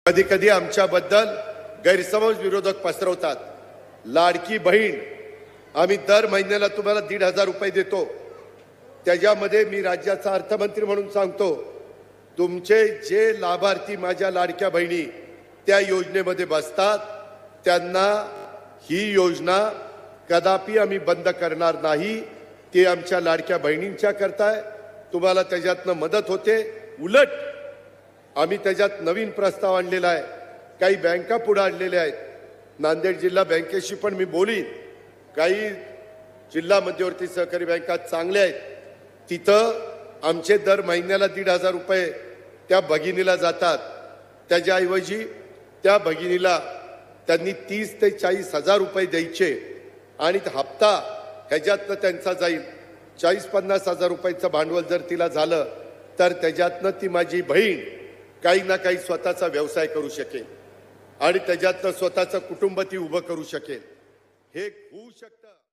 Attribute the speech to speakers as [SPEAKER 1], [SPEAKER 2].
[SPEAKER 1] कधी कधी आमच्याबद्दल गैरसमज विरोधक पसरवतात। लाडकी बहीण आम्ही दर महिन्याला तुम्हाला 1,500 रुपये देतो, त्याच्यामध्ये मी राज्याचा अर्थमंत्री म्हणून सांगतो, तुमचे जे लाभार्थी माझ्या लाडक्या बहिणी त्या योजनेमध्ये बसतात त्यांना ही योजना कदापि आम्ही बंद करणार नाही। ते आमच्या लाडक्या बहिणींच्या करताय, तुम्हाला त्याच्यातनं मदत होते। उलट आम्ही त्याच्यात नवीन प्रस्ताव आणलेला आहे, काही बँका पुढे आणलेल्या आहेत। नांदेड जिल्हा बँकेशी पण मी बोलीन, काही जिल्हा मध्यवर्ती सहकारी बँका चांगल्या आहेत, तिथं आमचे दर महिन्याला 1,500 रुपये त्या भगिनीला जातात। त्याच्याऐवजी त्या भगिनीला त्यांनी 30 ते 40 हजार रुपये द्यायचे आणि हप्ता ह्याच्यातनं त्यांचा जाईल। 40-50 हजार रुपयाचं भांडवल जर तिला झालं तर त्याच्यातनं ती माझी बहीण काही ना काही स्वतःचा व्यवसाय करू शकेल आणि त्याच्यातनं स्वतःचं कुटुंब ती उभं करू शकेल। हे होऊ शकतं।